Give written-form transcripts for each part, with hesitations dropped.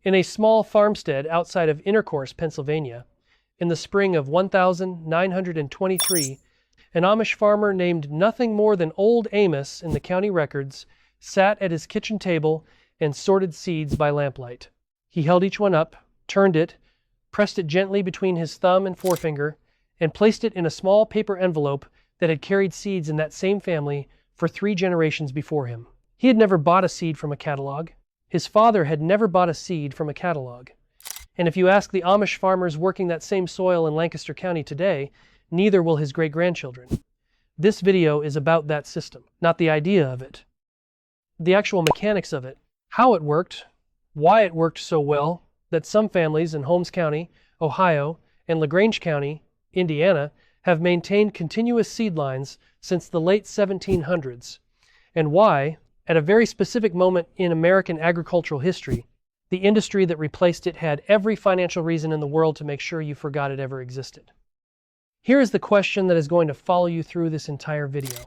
In a small farmstead outside of Intercourse, Pennsylvania, in the spring of 1923, an Amish farmer named nothing more than Old Amos in the county records sat at his kitchen table and sorted seeds by lamplight. He held each one up, turned it, pressed it gently between his thumb and forefinger, and placed it in a small paper envelope that had carried seeds in that same family for 3 generations before him. He had never bought a seed from a catalog. His father had never bought a seed from a catalog. And if you ask the Amish farmers working that same soil in Lancaster County today, neither will his great-grandchildren. This video is about that system, not the idea of it. The actual mechanics of it, how it worked, why it worked so well that some families in Holmes County, Ohio, and LaGrange County, Indiana, have maintained continuous seed lines since the late 1700s, and why, at a very specific moment in American agricultural history, the industry that replaced it had every financial reason in the world to make sure you forgot it ever existed. Here is the question that is going to follow you through this entire video.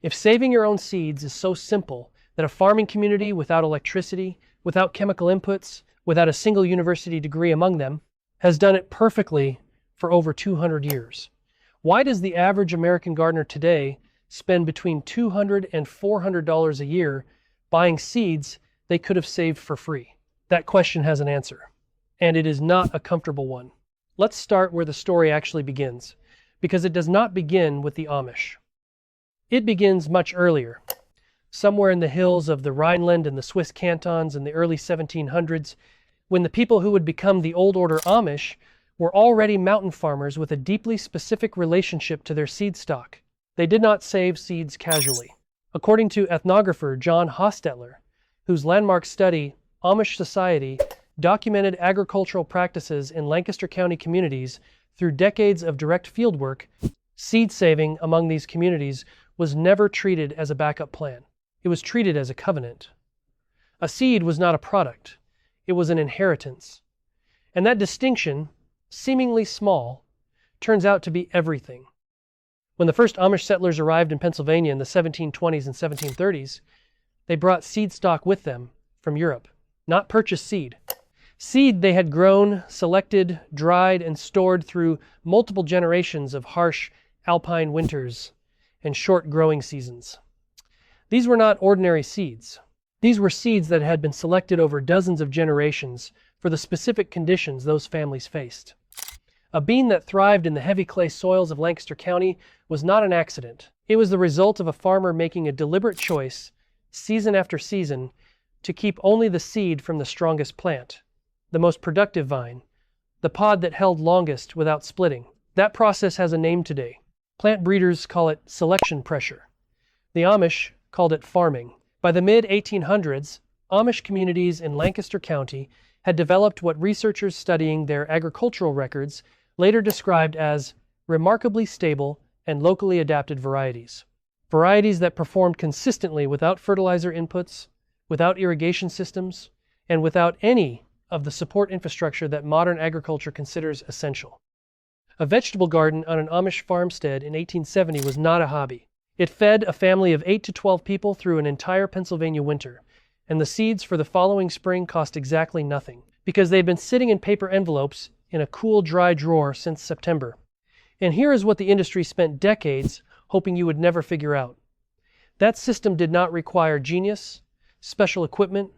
If saving your own seeds is so simple that a farming community without electricity, without chemical inputs, without a single university degree among them, has done it perfectly for over 200 years, why does the average American gardener today spend between $200 and $400 a year buying seeds they could have saved for free? That question has an answer, and it is not a comfortable one. Let's start where the story actually begins, because it does not begin with the Amish. It begins much earlier, somewhere in the hills of the Rhineland and the Swiss cantons in the early 1700s, when the people who would become the Old Order Amish were already mountain farmers with a deeply specific relationship to their seed stock. They did not save seeds casually. According to ethnographer John Hostetler, whose landmark study, Amish Society, documented agricultural practices in Lancaster County communities through decades of direct fieldwork, seed saving among these communities was never treated as a backup plan. It was treated as a covenant. A seed was not a product. It was an inheritance. And that distinction, seemingly small, turns out to be everything. When the first Amish settlers arrived in Pennsylvania in the 1720s and 1730s, they brought seed stock with them from Europe, not purchased seed. Seed they had grown, selected, dried, and stored through multiple generations of harsh alpine winters and short growing seasons. These were not ordinary seeds. These were seeds that had been selected over dozens of generations for the specific conditions those families faced. A bean that thrived in the heavy clay soils of Lancaster County was not an accident. It was the result of a farmer making a deliberate choice, season after season, to keep only the seed from the strongest plant, the most productive vine, the pod that held longest without splitting. That process has a name today. Plant breeders call it selection pressure. The Amish called it farming. By the mid-1800s, Amish communities in Lancaster County had developed what researchers studying their agricultural records later described as remarkably stable and locally adapted varieties. Varieties that performed consistently without fertilizer inputs, without irrigation systems, and without any of the support infrastructure that modern agriculture considers essential. A vegetable garden on an Amish farmstead in 1870 was not a hobby. It fed a family of 8 to 12 people through an entire Pennsylvania winter, and the seeds for the following spring cost exactly nothing, because they had been sitting in paper envelopes in a cool, dry drawer since September. And here is what the industry spent decades hoping you would never figure out. That system did not require genius, special equipment,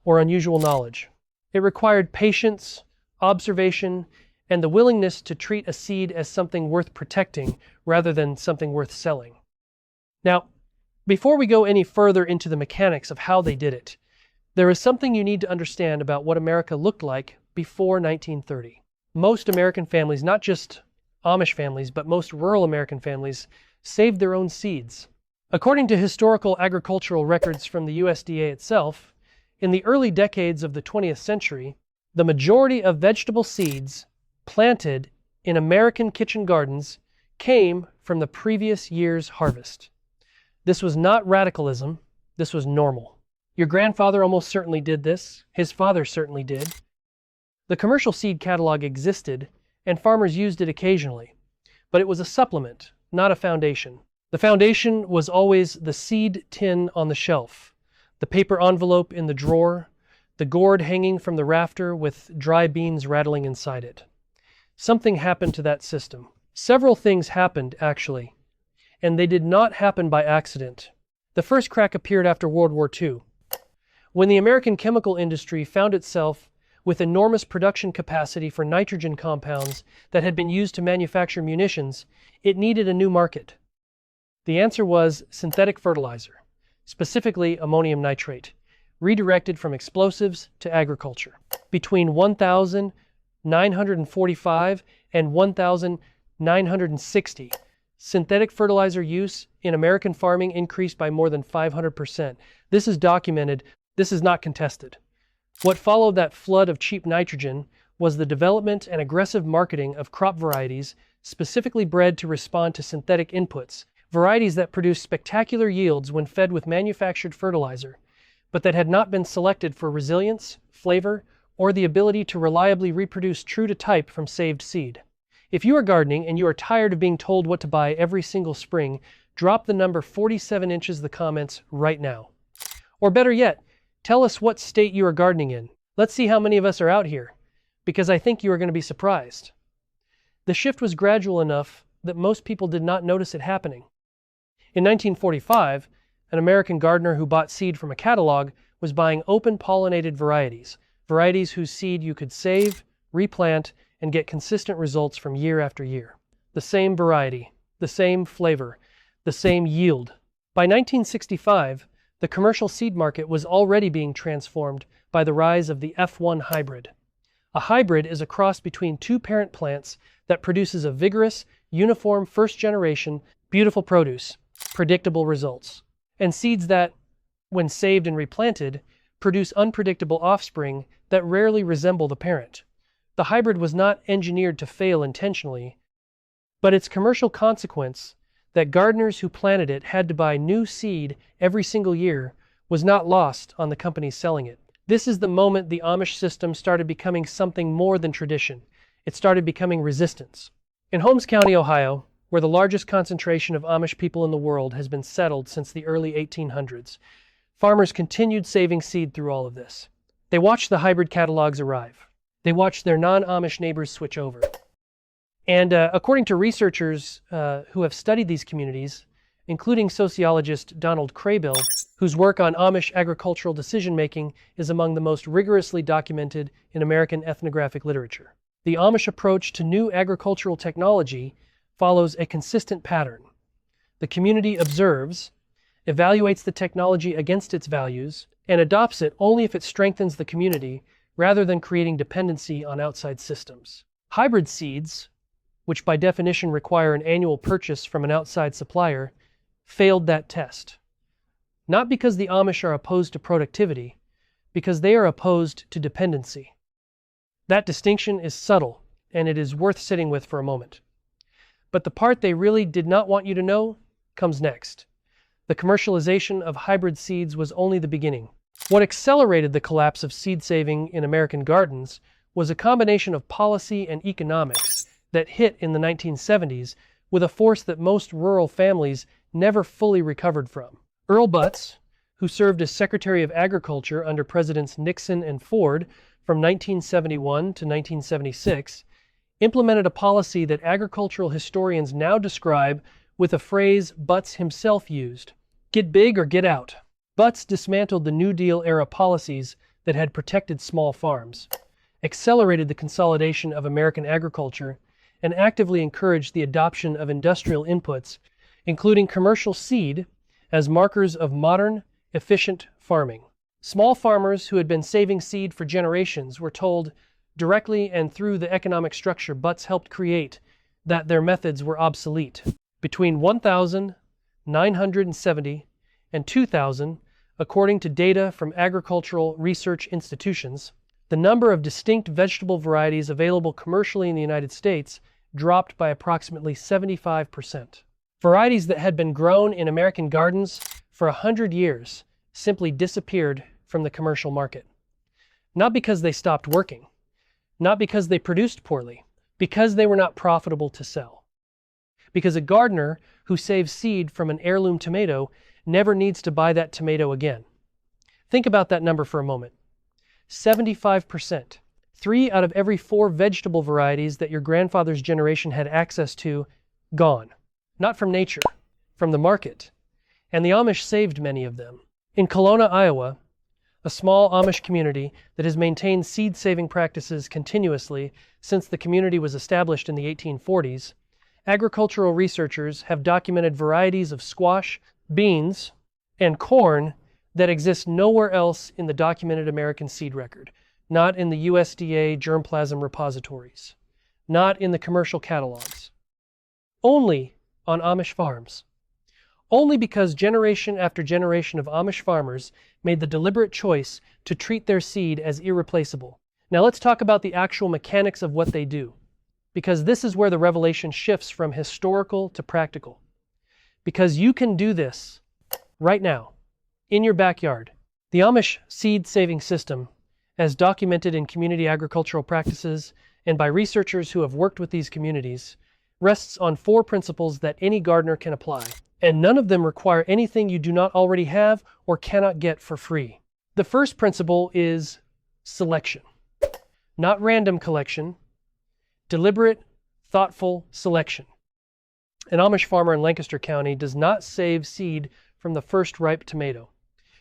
or unusual knowledge. It required patience, observation, and the willingness to treat a seed as something worth protecting rather than something worth selling. Now, before we go any further into the mechanics of how they did it, there is something you need to understand about what America looked like before 1930. Most American families, not just Amish families, but most rural American families, saved their own seeds. According to historical agricultural records from the USDA itself, in the early decades of the 20th century, the majority of vegetable seeds planted in American kitchen gardens came from the previous year's harvest. This was not radicalism, this was normal. Your grandfather almost certainly did this, his father certainly did. The commercial seed catalog existed, and farmers used it occasionally, but it was a supplement, not a foundation. The foundation was always the seed tin on the shelf, the paper envelope in the drawer, the gourd hanging from the rafter with dry beans rattling inside it. Something happened to that system. Several things happened, actually, and they did not happen by accident. The first crack appeared after World War II, when the American chemical industry found itself with enormous production capacity for nitrogen compounds that had been used to manufacture munitions. It needed a new market. The answer was synthetic fertilizer, specifically ammonium nitrate, redirected from explosives to agriculture. Between 1945 and 1960, synthetic fertilizer use in American farming increased by more than 500%. This is documented. This is not contested. What followed that flood of cheap nitrogen was the development and aggressive marketing of crop varieties specifically bred to respond to synthetic inputs, varieties that produced spectacular yields when fed with manufactured fertilizer, but that had not been selected for resilience, flavor, or the ability to reliably reproduce true to type from saved seed. If you are gardening and you are tired of being told what to buy every single spring, drop the number 47 inches in the comments right now. Or better yet, tell us what state you are gardening in. Let's see how many of us are out here, because I think you are going to be surprised. The shift was gradual enough that most people did not notice it happening. In 1945, an American gardener who bought seed from a catalog was buying open-pollinated varieties, varieties whose seed you could save, replant, and get consistent results from year after year. The same variety, the same flavor, the same yield. By 1965, the commercial seed market was already being transformed by the rise of the F1 hybrid. A hybrid is a cross between two parent plants that produces a vigorous, uniform first-generation, beautiful produce, predictable results, and seeds that, when saved and replanted, produce unpredictable offspring that rarely resemble the parent. The hybrid was not engineered to fail intentionally, but its commercial consequence, that gardeners who planted it had to buy new seed every single year, was not lost on the companies selling it. This is the moment the Amish system started becoming something more than tradition. It started becoming resistance. In Holmes County, Ohio, where the largest concentration of Amish people in the world has been settled since the early 1800s, farmers continued saving seed through all of this. They watched the hybrid catalogs arrive. They watched their non-Amish neighbors switch over. And according to researchers who have studied these communities, including sociologist Donald Craybill, whose work on Amish agricultural decision-making is among the most rigorously documented in American ethnographic literature, the Amish approach to new agricultural technology follows a consistent pattern. The community observes, evaluates the technology against its values, and adopts it only if it strengthens the community rather than creating dependency on outside systems. Hybrid seeds, which by definition require an annual purchase from an outside supplier, failed that test. Not because the Amish are opposed to productivity, because they are opposed to dependency. That distinction is subtle, and it is worth sitting with for a moment. But the part they really did not want you to know comes next. The commercialization of hybrid seeds was only the beginning. What accelerated the collapse of seed saving in American gardens was a combination of policy and economics that hit in the 1970s with a force that most rural families never fully recovered from. Earl Butz, who served as Secretary of Agriculture under Presidents Nixon and Ford from 1971 to 1976, implemented a policy that agricultural historians now describe with a phrase Butz himself used: "Get big or get out." Butz dismantled the New Deal-era policies that had protected small farms, accelerated the consolidation of American agriculture, and actively encouraged the adoption of industrial inputs, including commercial seed, as markers of modern, efficient farming. Small farmers who had been saving seed for generations were told, directly and through the economic structure Butz helped create, that their methods were obsolete. Between 1970 and 2000, according to data from agricultural research institutions, the number of distinct vegetable varieties available commercially in the United States dropped by approximately 75%. Varieties that had been grown in American gardens for 100 years simply disappeared from the commercial market. Not because they stopped working, not because they produced poorly, because they were not profitable to sell. Because a gardener who saves seed from an heirloom tomato never needs to buy that tomato again. Think about that number for a moment. 75%. 3 out of every 4 vegetable varieties that your grandfather's generation had access to, gone. Not from nature, from the market. And the Amish saved many of them. In Kelowna, Iowa, a small Amish community that has maintained seed-saving practices continuously since the community was established in the 1840s, agricultural researchers have documented varieties of squash, beans, and corn that exist nowhere else in the documented American seed record, not in the USDA germplasm repositories, not in the commercial catalogs, only on Amish farms. Only because generation after generation of Amish farmers made the deliberate choice to treat their seed as irreplaceable. Now let's talk about the actual mechanics of what they do, because this is where the revelation shifts from historical to practical. Because you can do this right now, in your backyard. The Amish seed-saving system, as documented in community agricultural practices and by researchers who have worked with these communities, rests on 4 principles that any gardener can apply. And none of them require anything you do not already have or cannot get for free. The first principle is selection. Not random collection, deliberate, thoughtful selection. An Amish farmer in Lancaster County does not save seed from the first ripe tomato.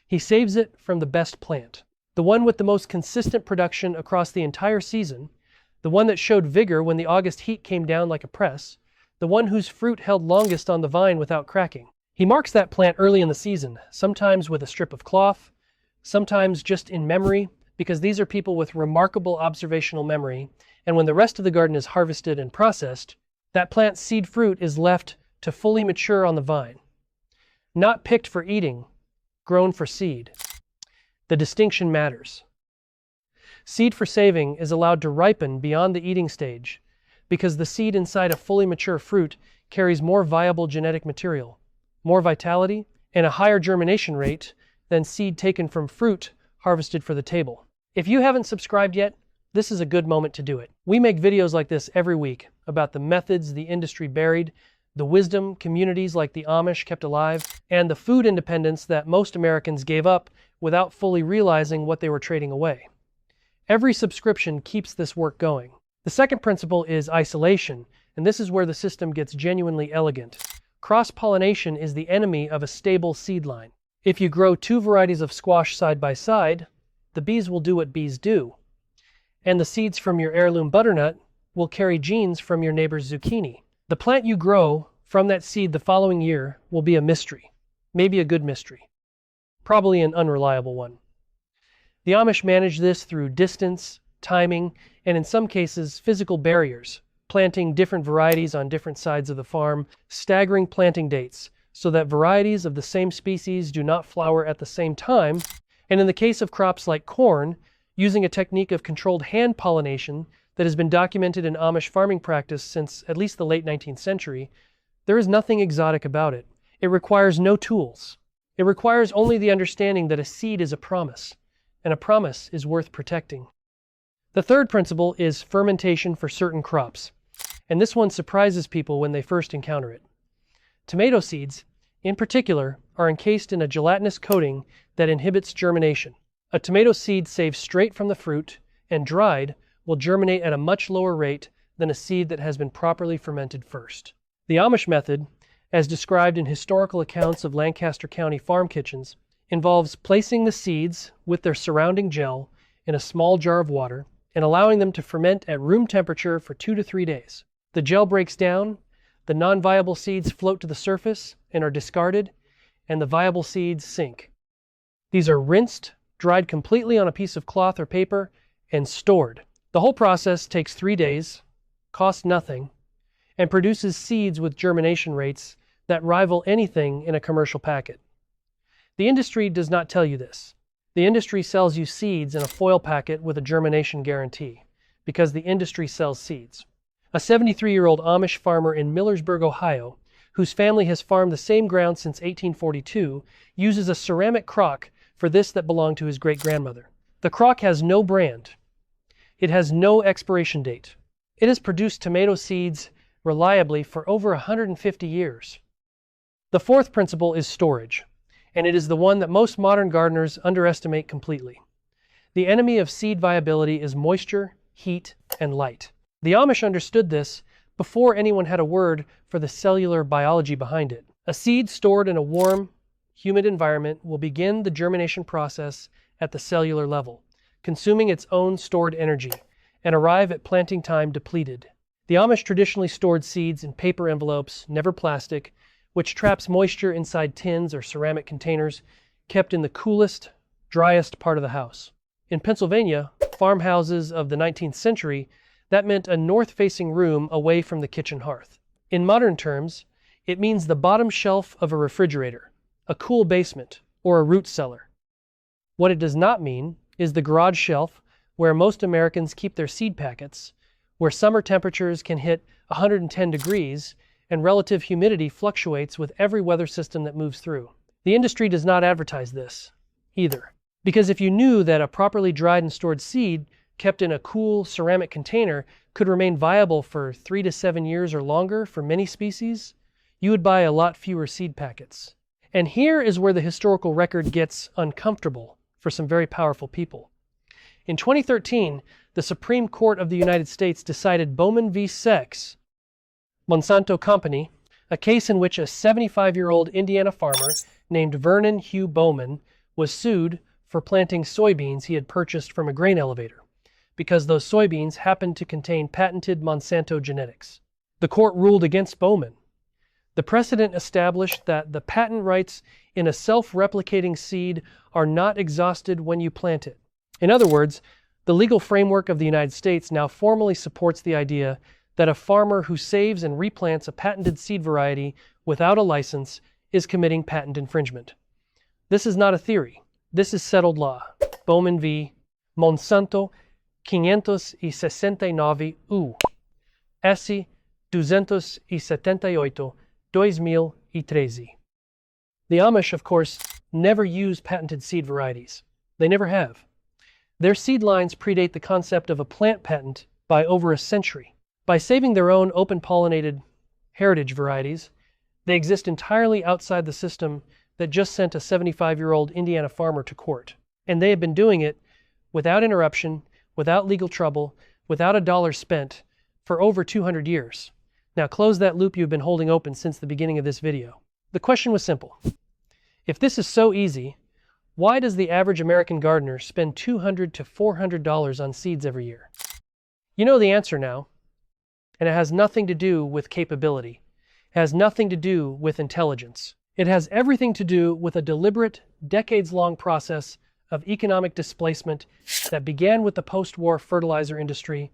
He saves it from the best plant, the one with the most consistent production across the entire season, the one that showed vigor when the August heat came down like a press, the one whose fruit held longest on the vine without cracking. He marks that plant early in the season, sometimes with a strip of cloth, sometimes just in memory, because these are people with remarkable observational memory, and when the rest of the garden is harvested and processed, that plant's seed fruit is left to fully mature on the vine. Not picked for eating, grown for seed. The distinction matters. Seed for saving is allowed to ripen beyond the eating stage, because the seed inside a fully mature fruit carries more viable genetic material, more vitality, and a higher germination rate than seed taken from fruit harvested for the table. If you haven't subscribed yet, this is a good moment to do it. We make videos like this every week about the methods the industry buried, the wisdom communities like the Amish kept alive, and the food independence that most Americans gave up without fully realizing what they were trading away. Every subscription keeps this work going. The second principle is isolation, and this is where the system gets genuinely elegant. Cross-pollination is the enemy of a stable seed line. If you grow 2 varieties of squash side by side, the bees will do what bees do, and the seeds from your heirloom butternut will carry genes from your neighbor's zucchini. The plant you grow from that seed the following year will be a mystery, maybe a good mystery, probably an unreliable one. The Amish manage this through distance, timing, and in some cases, physical barriers, planting different varieties on different sides of the farm, staggering planting dates, so that varieties of the same species do not flower at the same time, and in the case of crops like corn, using a technique of controlled hand pollination that has been documented in Amish farming practice since at least the late 19th century, there is nothing exotic about it. It requires no tools. It requires only the understanding that a seed is a promise, and a promise is worth protecting. The third principle is fermentation for certain crops, and this one surprises people when they first encounter it. Tomato seeds, in particular, are encased in a gelatinous coating that inhibits germination. A tomato seed saved straight from the fruit and dried will germinate at a much lower rate than a seed that has been properly fermented first. The Amish method, as described in historical accounts of Lancaster County farm kitchens, involves placing the seeds with their surrounding gel in a small jar of water and allowing them to ferment at room temperature for 2 to 3 days. The gel breaks down, the non-viable seeds float to the surface and are discarded, and the viable seeds sink. These are rinsed, dried completely on a piece of cloth or paper, and stored. The whole process takes 3 days, costs nothing, and produces seeds with germination rates that rival anything in a commercial packet. The industry does not tell you this. The industry sells you seeds in a foil packet with a germination guarantee, because the industry sells seeds. A 73-year-old Amish farmer in Millersburg, Ohio, whose family has farmed the same ground since 1842, uses a ceramic crock for this that belonged to his great-grandmother. The crock has no brand. It has no expiration date. It has produced tomato seeds reliably for over 150 years. The fourth principle is storage, and it is the one that most modern gardeners underestimate completely. The enemy of seed viability is moisture, heat, and light. The Amish understood this before anyone had a word for the cellular biology behind it. A seed stored in a warm, humid environment will begin the germination process at the cellular level, consuming its own stored energy, and arrive at planting time depleted. The Amish traditionally stored seeds in paper envelopes, never plastic, which traps moisture inside tins or ceramic containers kept in the coolest, driest part of the house. In Pennsylvania, farmhouses of the 19th century, that meant a north-facing room away from the kitchen hearth. In modern terms, it means the bottom shelf of a refrigerator, a cool basement, or a root cellar. What it does not mean is the garage shelf where most Americans keep their seed packets, where summer temperatures can hit 110 degrees and relative humidity fluctuates with every weather system that moves through. The industry does not advertise this, either. Because if you knew that a properly dried and stored seed kept in a cool ceramic container could remain viable for 3 to 7 years or longer for many species, you would buy a lot fewer seed packets. And here is where the historical record gets uncomfortable for some very powerful people. In 2013, the Supreme Court of the United States decided Bowman v. Sex, Monsanto Company, a case in which a 75-year-old Indiana farmer named Vernon Hugh Bowman was sued for planting soybeans he had purchased from a grain elevator, because those soybeans happened to contain patented Monsanto genetics. The court ruled against Bowman. The precedent established that the patent rights in a self-replicating seed are not exhausted when you plant it. In other words, the legal framework of the United States now formally supports the idea that a farmer who saves and replants a patented seed variety without a license is committing patent infringement. This is not a theory. This is settled law. Bowman v. Monsanto 569 U. S. 278 2013. The Amish, of course, never use patented seed varieties. They never have. Their seed lines predate the concept of a plant patent by over a century. By saving their own open-pollinated heritage varieties, they exist entirely outside the system that just sent a 75-year-old Indiana farmer to court. And they have been doing it without interruption, without legal trouble, without a dollar spent, for over 200 years. Now close that loop you've been holding open since the beginning of this video. The question was simple. If this is so easy, why does the average American gardener spend $200 to $400 on seeds every year? You know the answer now, and it has nothing to do with capability. It has nothing to do with intelligence. It has everything to do with a deliberate, decades-long process of economic displacement that began with the post-war fertilizer industry,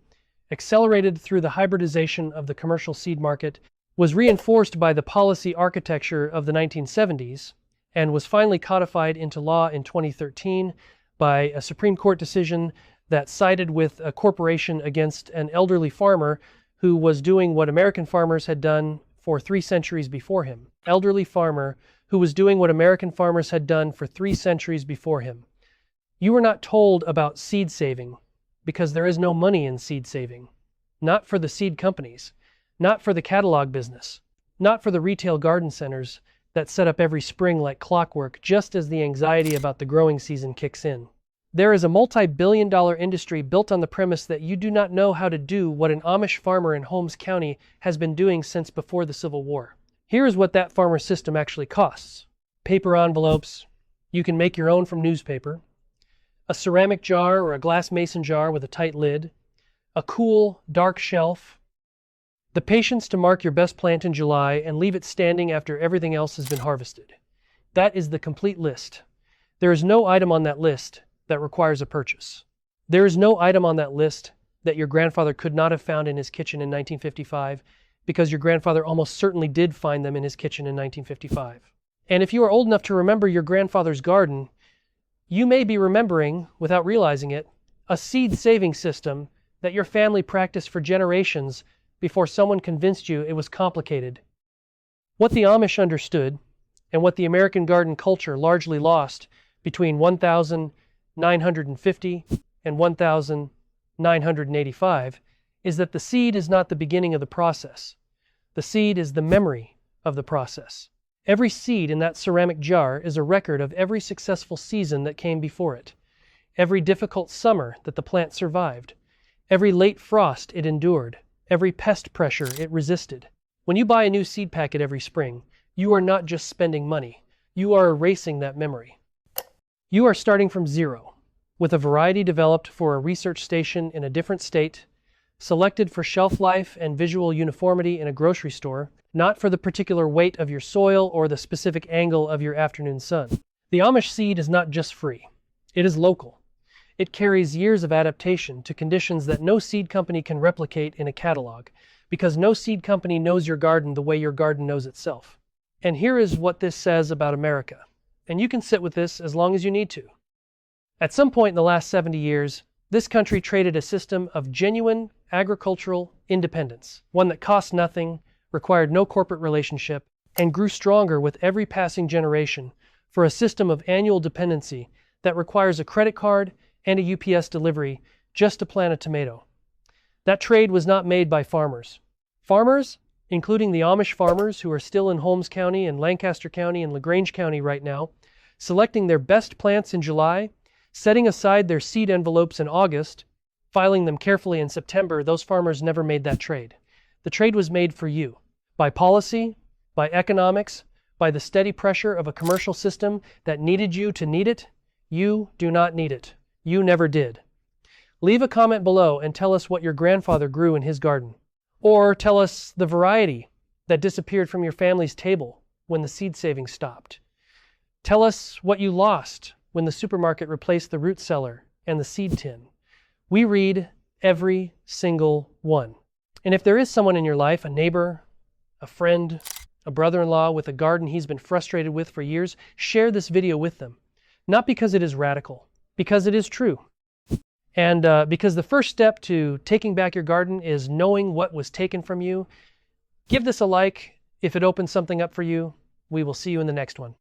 accelerated through the hybridization of the commercial seed market, was reinforced by the policy architecture of the 1970s, and was finally codified into law in 2013 by a Supreme Court decision that sided with a corporation against an elderly farmer who was doing what American farmers had done for 3 centuries before him. Elderly farmer who was doing what American farmers had done for 3 centuries before him. You were not told about seed saving because there is no money in seed saving. Not for the seed companies, not for the catalog business, not for the retail garden centers that set up every spring like clockwork just as the anxiety about the growing season kicks in. There is a multi-billion-dollar industry built on the premise that you do not know how to do what an Amish farmer in Holmes County has been doing since before the Civil War. Here is what that farmer system actually costs. Paper envelopes, you can make your own from newspaper, a ceramic jar or a glass mason jar with a tight lid, a cool, dark shelf, the patience to mark your best plant in July and leave it standing after everything else has been harvested. That is the complete list. There is no item on that list that requires a purchase. There is no item on that list that your grandfather could not have found in his kitchen in 1955 because your grandfather almost certainly did find them in his kitchen in 1955. And if you are old enough to remember your grandfather's garden, you may be remembering, without realizing it, a seed saving system that your family practiced for generations before someone convinced you it was complicated. What the Amish understood, and what the American garden culture largely lost between 1950 and 1985, is that the seed is not the beginning of the process. The seed is the memory of the process. Every seed in that ceramic jar is a record of every successful season that came before it. every difficult summer that the plant survived, every late frost it endured, every pest pressure it resisted. When you buy a new seed packet every spring, you are not just spending money, you are erasing that memory. You are starting from zero, with a variety developed for a research station in a different state, selected for shelf life and visual uniformity in a grocery store, not for the particular weight of your soil or the specific angle of your afternoon sun. The Amish seed is not just free, it is local. It carries years of adaptation to conditions that no seed company can replicate in a catalog, because no seed company knows your garden the way your garden knows itself. And here is what this says about America, and you can sit with this as long as you need to. At some point in the last 70 years, this country traded a system of genuine agricultural independence, one that cost nothing, required no corporate relationship, and grew stronger with every passing generation, for a system of annual dependency that requires a credit card and a UPS delivery just to plant a tomato. That trade was not made by farmers. Farmers, including the Amish farmers who are still in Holmes County and Lancaster County and LaGrange County right now, selecting their best plants in July, setting aside their seed envelopes in August, filing them carefully in September, those farmers never made that trade. The trade was made for you. By policy, by economics, by the steady pressure of a commercial system that needed you to need it, you do not need it. You never did. Leave a comment below and tell us what your grandfather grew in his garden. Or tell us the variety that disappeared from your family's table when the seed saving stopped. Tell us what you lost when the supermarket replaced the root cellar and the seed tin. We read every single one. And if there is someone in your life, a neighbor, a friend, a brother-in-law with a garden he's been frustrated with for years, share this video with them. Not because it is radical, because it is true. And because the first step to taking back your garden is knowing what was taken from you. Give this a like if it opens something up for you. We will see you in the next one.